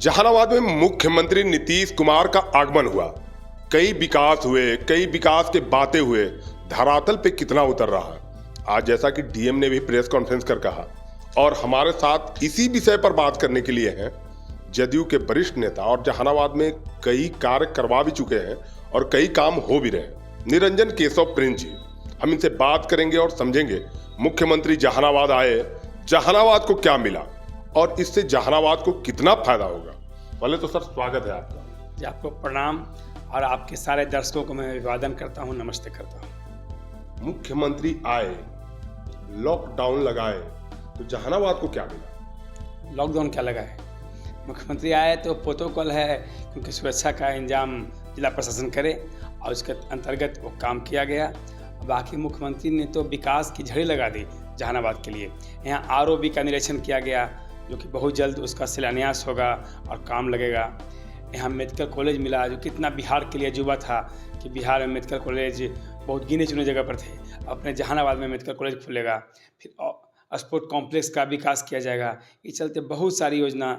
जहानाबाद में मुख्यमंत्री नीतीश कुमार का आगमन हुआ। कई विकास हुए, कई विकास के बातें हुए, धरातल पे कितना उतर रहा है आज, जैसा कि डीएम ने भी प्रेस कॉन्फ्रेंस कर कहा। और हमारे साथ इसी विषय पर बात करने के लिए हैं जदयू के वरिष्ठ नेता और जहानाबाद में कई कार्य करवा भी चुके हैं और कई काम हो भी रहे हैं, निरंजन केशव प्रिंस जी। हम इनसे बात करेंगे और समझेंगे मुख्यमंत्री जहानाबाद आए, जहानाबाद को क्या मिला और इससे जहानाबाद को कितना फायदा होगा। पहले तो सर स्वागत है आपका। जी, आपको प्रणाम और आपके सारे दर्शकों को मैं अभिवादन करता हूं, नमस्ते करता हूं। मुख्यमंत्री आए, लॉकडाउन लगाए, तो जहानाबाद को क्या मिला? लॉकडाउन क्या लगा है? मुख्यमंत्री आए तो प्रोटोकॉल है, क्योंकि सुरक्षा का इंतजाम जिला प्रशासन करे और उसके अंतर्गत वो काम किया गया। बाकी मुख्यमंत्री ने तो विकास की झड़ी लगा दी जहानाबाद के लिए। यहाँ आरओबी का निरीक्षण किया गया, जो कि बहुत जल्द उसका शिलान्यास होगा और काम लगेगा। यहाँ मेडिकल कॉलेज मिला, जो कितना बिहार के लिए अजूबा था कि बिहार में मेडिकल कॉलेज बहुत गिने चुने जगह पर थे। अपने जहानाबाद में मेडिकल कॉलेज खुलेगा, फिर स्पोर्ट कॉम्प्लेक्स का विकास किया जाएगा। इस चलते बहुत सारी योजना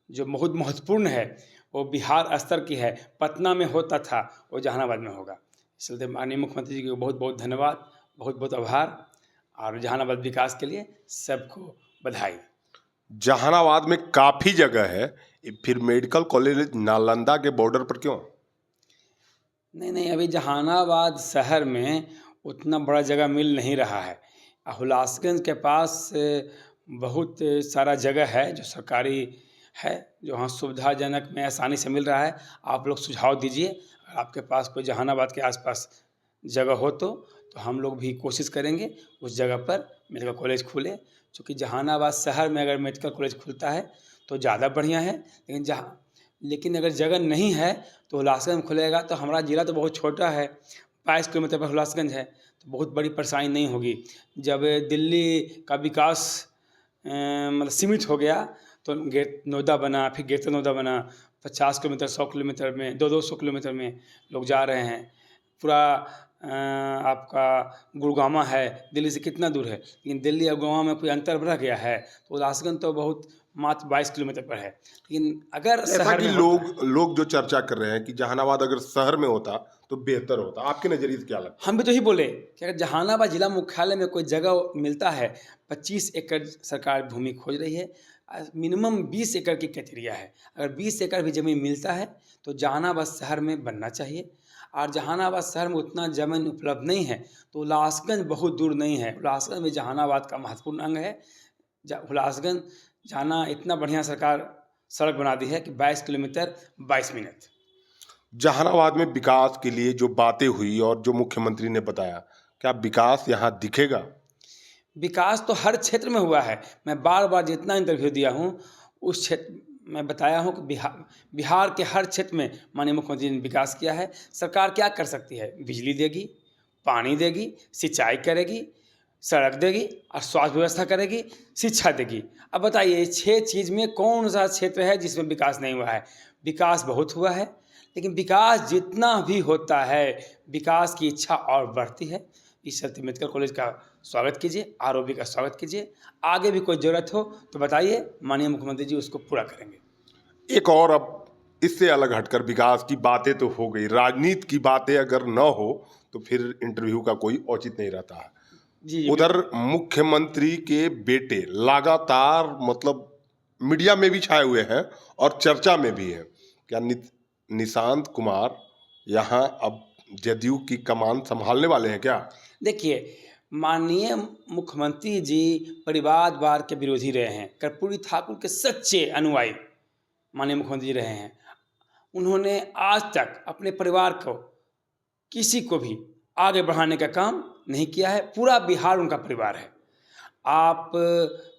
जो बहुत महत्वपूर्ण है, वो बिहार स्तर की है, पटना में होता था वो जहानाबाद में होगा। इस चलते माननीय मुख्यमंत्री जी को बहुत बहुत धन्यवाद, बहुत बहुत आभार और जहानाबाद विकास के लिए सबको बधाई। जहानाबाद में काफी जगह है, फिर मेडिकल कॉलेज नालंदा के बॉर्डर पर क्यों? नहीं, अभी जहानाबाद शहर में उतना बड़ा जगह मिल नहीं रहा है। हुलासगंज के पास बहुत सारा जगह है जो सरकारी है, जो वहाँ सुविधाजनक में आसानी से मिल रहा है। आप लोग सुझाव दीजिए, अगर आपके पास कोई जहानाबाद के आसपास जगह हो तो हम लोग भी कोशिश करेंगे उस जगह पर मेडिकल कॉलेज खुले। क्योंकि जहानाबाद शहर में अगर मेडिकल कॉलेज खुलता है तो ज़्यादा बढ़िया है, लेकिन अगर जगह नहीं है तो हुलासगंज में खुलेगा तो हमारा ज़िला तो बहुत छोटा है, 22 किलोमीटर पर हुलासगंज है, तो बहुत बड़ी परेशानी नहीं होगी। जब दिल्ली का विकास मतलब सीमित हो गया तो गेट नोएडा बना, फिर ग्रेटर नोएडा बना, 50 किलोमीटर 100 किलोमीटर में 200 किलोमीटर में लोग जा रहे हैं। पूरा आपका गुड़गांव है, दिल्ली से कितना दूर है, लेकिन दिल्ली और गुड़गांव में कोई अंतर रह गया है तो हुलासगंज तो बहुत मात्र 22 किलोमीटर पर है। लेकिन अगर शहर में लोग जो चर्चा कर रहे हैं कि जहानाबाद अगर शहर में होता तो बेहतर होता, आपके नजरिए से क्या लगता है? हम भी तो ही बोले कि अगर जहानाबाद जिला मुख्यालय में कोई जगह मिलता है, 25 एकड़ सरकार भूमि खोज रही है, मिनिमम 20 एकड़ की क्राइटेरिया है। अगर 20 एकड़ भी ज़मीन मिलता है तो जहानाबाद शहर में बनना चाहिए। और जहानाबाद शहर में उतना ज़मीन उपलब्ध नहीं है तो हुलासगंज बहुत दूर नहीं है, हुलासगंज में जहानाबाद का महत्वपूर्ण अंग है। हुलासगंज जाना इतना बढ़िया सरकार सड़क बना दी है कि 22 किलोमीटर 22 मिनट। जहानाबाद में विकास के लिए जो बातें हुई और जो मुख्यमंत्री ने बताया, क्या विकास यहाँ दिखेगा? विकास तो हर क्षेत्र में हुआ है। मैं बार बार जितना इंटरव्यू दिया हूँ उस क्षेत्र में बताया हूँ कि बिहार के हर क्षेत्र में माननीय मुख्यमंत्री ने विकास किया है। सरकार क्या कर सकती है? बिजली देगी, पानी देगी, सिंचाई करेगी, सड़क देगी और स्वास्थ्य व्यवस्था करेगी, शिक्षा देगी। अब बताइए 6 चीज़ में कौन सा क्षेत्र है जिसमें विकास नहीं हुआ है? विकास बहुत हुआ है, लेकिन विकास जितना भी होता है विकास की इच्छा और बढ़ती है। इस चलते मेडिकल कॉलेज का स्वागत कीजिए, आरओबी का स्वागत कीजिए। आगे भी कोई ज़रूरत हो तो बताइए, माननीय मुख्यमंत्री जी उसको पूरा करेंगे। एक और, अब इससे अलग हटकर विकास की बातें तो हो गई, राजनीति की बातें अगर न हो तो फिर इंटरव्यू का कोई औचित्य नहीं रहता है। जी, उधर मुख्यमंत्री के बेटे लगातार मतलब मीडिया में भी छाए हुए हैं और चर्चा में भी है। क्या निशांत कुमार यहाँ अब जदयू की कमान संभालने वाले हैं क्या? देखिए, माननीय मुख्यमंत्री जी परिवारवाद के विरोधी रहे हैं, कर्पूरी ठाकुर के सच्चे अनुयायी माननीय मुख्यमंत्री जी रहे हैं। उन्होंने आज तक अपने परिवार को किसी को भी आगे बढ़ाने का काम नहीं किया है। पूरा बिहार उनका परिवार है। आप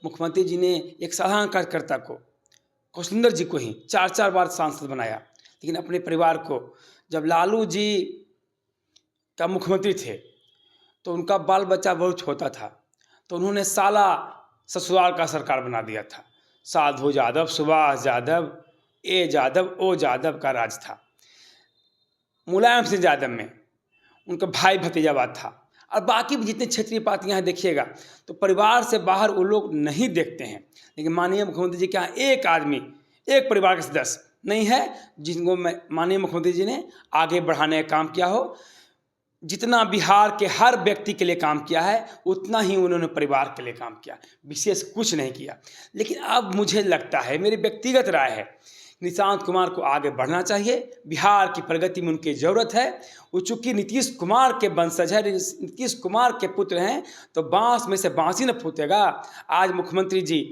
मुख्यमंत्री जी ने एक साधारण कार्यकर्ता को, कौशलेंद्र जी को ही 4-4 बार सांसद बनाया, लेकिन अपने परिवार को, जब लालू जी का मुख्यमंत्री थे तो उनका बाल बच्चा बहुत छोटा था तो उन्होंने साला ससुराल का सरकार बना दिया था। साधु यादव, सुभाष यादव, ए यादव, ओ यादव का राज था। मुलायम सिंह यादव में उनका भाई भतीजावाद था। और बाकी भी जितने क्षेत्रीय पार्टियां हैं देखिएगा तो परिवार से बाहर वो लोग नहीं देखते हैं। लेकिन माननीय मुख्यमंत्री जी के यहाँ एक आदमी एक परिवार के सदस्य नहीं है जिनको माननीय मुख्यमंत्री जी ने आगे बढ़ाने का काम किया हो। जितना बिहार के हर व्यक्ति के लिए काम किया है उतना ही उन्होंने परिवार के लिए काम किया, विशेष कुछ नहीं किया। लेकिन अब मुझे लगता है, मेरी व्यक्तिगत राय है, निशांत कुमार को आगे बढ़ना चाहिए। बिहार की प्रगति में उनकी ज़रूरत है। वो चूँकि नीतीश कुमार के वंशज है, नीतीश कुमार के पुत्र हैं, तो बांस में से बांस ही न फूटेगा। आज मुख्यमंत्री जी,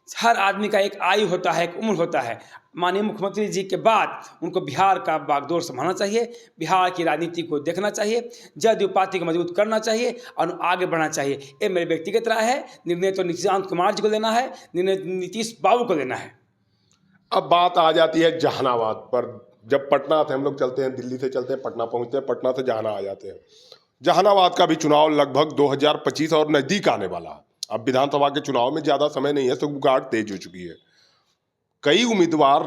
हर आदमी का एक आयु होता है, एक उम्र होता है। माननीय मुख्यमंत्री जी के बाद उनको बिहार का बागडोर संभालना चाहिए, बिहार की राजनीति को देखना चाहिए, जदयू पार्टी को मजबूत करना चाहिए और आगे बढ़ना चाहिए। ये मेरी व्यक्तिगत राय है। निर्णय तो निशांत कुमार जी को लेना है, निर्णय नीतीश बाबू को लेना है। अब बात आ जाती है जहानाबाद पर। जब पटना से हम लोग चलते हैं, दिल्ली से चलते हैं, पटना पहुंचते हैं, पटना से जहाना आ जाते हैं। जहानाबाद का भी चुनाव लगभग 2025 और नजदीक आने वाला है। अब विधानसभा के चुनाव में ज्यादा समय नहीं है, सुगबुगाहट तेज हो चुकी है। कई उम्मीदवार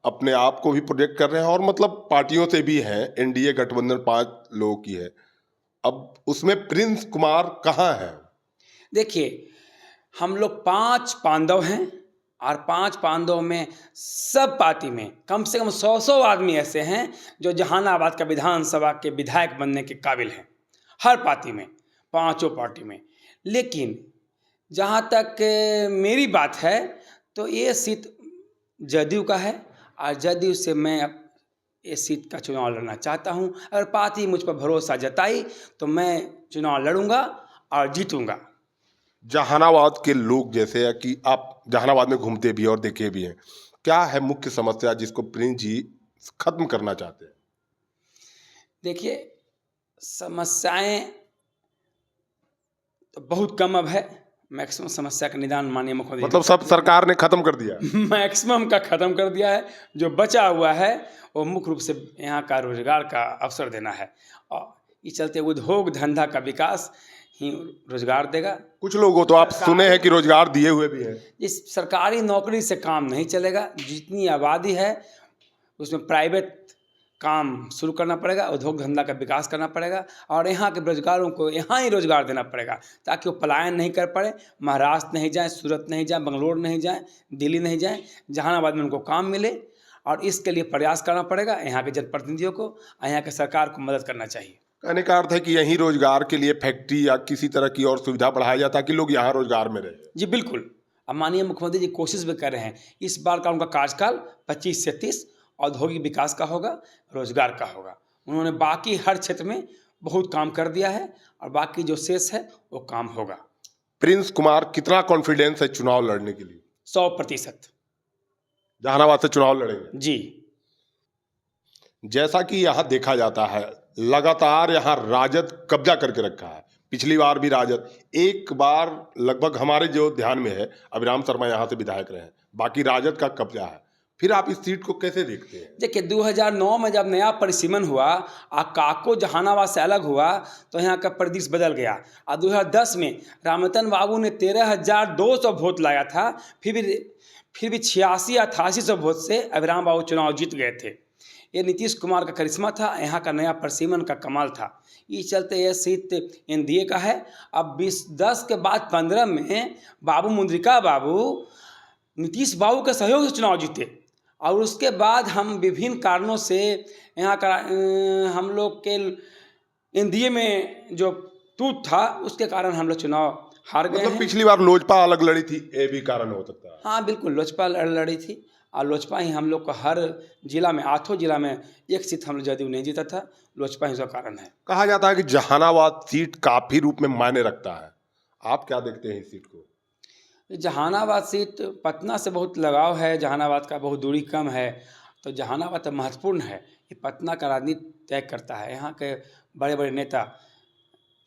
अपने आप को भी प्रोजेक्ट कर रहे हैं और मतलब पार्टियों से भी हैं। एनडीए गठबंधन 5 लोगों की है। अब उसमें प्रिंस कुमार कहाँ है? देखिए, हम लोग 5 पांडव हैं और 5 पांडव में सब पार्टी में कम से कम 100 आदमी ऐसे हैं जो जहानाबाद का विधानसभा के विधायक बनने के काबिल हैं, हर पार्टी में, पांचों पार्टी में। लेकिन जहाँ तक मेरी बात है तो ये सीट जदयू का है और जदयू से मैं अब इस सीट का चुनाव लड़ना चाहता हूँ। अगर पार्टी मुझ पर भरोसा जताई तो मैं चुनाव लड़ूंगा और जीतूंगा। जहानाबाद के लोग, जैसे है कि आप जहानाबाद में घूमते भी और देखे भी हैं, क्या है मुख्य समस्या जिसको प्रिंस जी खत्म करना चाहते हैं? देखिए, समस्याएं तो बहुत कम अब है। मैक्सिमम समस्या का निदान माननीय मुख्यमंत्री मतलब सब सरकार ने खत्म कर दिया है। मैक्सिमम का ख़त्म कर दिया है। जो बचा हुआ है वो मुख्य रूप से यहाँ का रोजगार का अवसर देना है और इस चलते उद्योग धंधा का विकास ही रोजगार देगा। कुछ लोगों तो आप सुने हैं कि रोजगार दिए हुए भी हैं। इस सरकारी नौकरी से काम नहीं चलेगा। जितनी आबादी है उसमें प्राइवेट काम शुरू करना पड़ेगा, उद्योग धंधा का विकास करना पड़ेगा और यहाँ के बेरोजगारों को यहाँ ही रोजगार देना पड़ेगा ताकि वो पलायन नहीं कर पड़े, महाराष्ट्र नहीं जाए, सूरत नहीं जाए, बंगलोर नहीं जाए, दिल्ली नहीं जाए, जहानाबाद में उनको काम मिले। और इसके लिए प्रयास करना पड़ेगा यहाँ के जनप्रतिनिधियों को और यहाँ के सरकार को मदद करना चाहिए। कहने का अर्थ है कि यहीं रोजगार के लिए फैक्ट्री या किसी तरह की और सुविधा बढ़ाया जाए ताकि लोग यहाँ रोजगार में रहें। जी बिल्कुल। अब माननीय मुख्यमंत्री जी कोशिश भी कर रहे हैं। इस बार का उनका कार्यकाल 25 से 30 औद्योगिक विकास का होगा, रोजगार का होगा। उन्होंने बाकी हर क्षेत्र में बहुत काम कर दिया है और बाकी जो शेष है वो काम होगा। प्रिंस कुमार कितना कॉन्फिडेंस है चुनाव लड़ने के लिए? 100% जहानाबाद से चुनाव लड़ेंगे जी। जैसा कि यहाँ देखा जाता है, लगातार यहाँ राजद कब्जा करके रखा है। पिछली बार भी राजद, एक बार लगभग हमारे जो ध्यान में है, अभिराम शर्मा यहाँ से विधायक रहे हैं, बाकी राजद का कब्जा है। फिर आप इस सीट को कैसे देखते हैं? देखिए, 2009 में जब नया परिसीमन हुआ और काको जहानाबाद से अलग हुआ तो यहाँ का परिदृश्य बदल गया। और 2010 में रामतन बाबू ने 13,200 वोट लाया था, फिर भी 86-88 वोट से अभिराम बाबू चुनाव जीत गए थे। ये नीतीश कुमार का करिश्मा था, यहाँ का नया परिसीमन का कमाल था। इस चलते यह सीट एनडीए का है। अब 10 के बाद 15 में बाबू मुंद्रिका बाबू नीतीश बाबू के सहयोग से चुनाव जीते और उसके बाद हम विभिन्न कारणों से यहाँ का हम लोग के एनडीए में जो टूट था उसके कारण हम लोग चुनाव हार गए हैं। पिछली बार लोजपा अलग लड़ी थी, ये भी कारण हो सकता है। हाँ बिल्कुल, लोजपा लड़ी थी और लोजपा ही हम लोग को हर जिला में, 8 जिला में एक सीट हम लोग जदयू नहीं जीता था, लोजपा ही उसका कारण है। कहा जाता है कि जहानाबाद सीट काफी रूप में मायने रखता है। आप क्या देखते हैं इस सीट को? जहानाबाद सीट पटना से बहुत लगाव है, जहानाबाद का बहुत दूरी कम है, तो जहानाबाद तो महत्वपूर्ण है। ये पटना का राजनीति तय करता है। यहाँ के बड़े बड़े नेता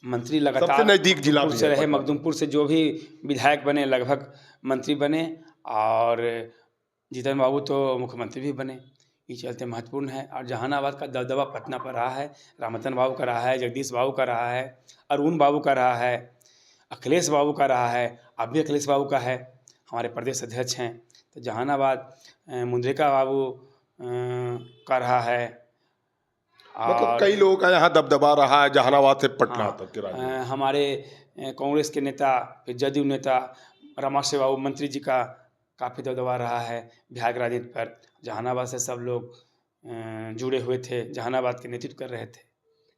मंत्री लगातार नजदीक जिला से रहे, मखदूमपुर से जो भी विधायक बने लगभग मंत्री बने और जीतन बाबू तो मुख्यमंत्री भी बने। ये चलते महत्वपूर्ण है। और जहानाबाद का दबदबा पटना पर रहा है, रामतन बाबू का रहा है, जगदीश बाबू का रहा है, अरुण बाबू का रहा है, अखिलेश बाबू का रहा है, अब भी अखिलेश बाबू का है, हमारे प्रदेश अध्यक्ष हैं। तो जहानाबाद मुंद्रिका बाबू का रहा है। मतलब कई लोगों का यहाँ दबदबा रहा है जहानाबाद से पटना तक के राज्य। हमारे कांग्रेस के नेता, फिर जदयू नेता रामाश्रय बाबू मंत्री जी का काफ़ी दबदबा रहा है बिहार के राजनीति पर। जहानाबाद से सब लोग जुड़े हुए थे, जहानाबाद के नेतृत्व कर रहे थे।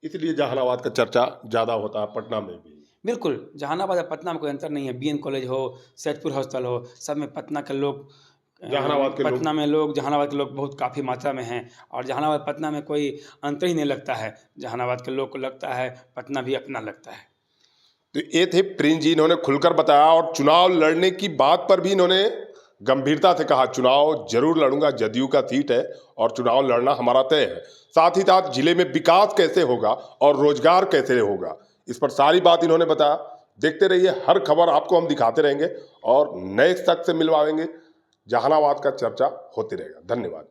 इसलिए जहानाबाद का चर्चा ज़्यादा होता है, पटना में भी। बिल्कुल, जहानाबाद और पटना में कोई अंतर नहीं है। बीएन कॉलेज हो, सैदपुर हॉस्टल हो, सब में पटना के लोग जहानाबाद के लोग पटना में लोग जहानाबाद के लोग बहुत काफ़ी मात्रा में हैं और जहानाबाद पटना में कोई अंतर ही नहीं लगता है। जहानाबाद के लोग को लगता है पटना भी अपना लगता है। तो ये थे प्रिंस जी, इन्होंने खुलकर बताया और चुनाव लड़ने की बात पर भी इन्होंने गंभीरता से कहा, चुनाव जरूर लड़ूंगा, जदयू का सीट है और चुनाव लड़ना हमारा तय है। साथ ही साथ जिले में विकास कैसे होगा और रोजगार कैसे होगा, इस पर सारी बात इन्होंने बताया। देखते रहिए, हर खबर आपको हम दिखाते रहेंगे और नए शख्स से मिलवाएंगे। जहानाबाद का चर्चा होते रहेगा। धन्यवाद।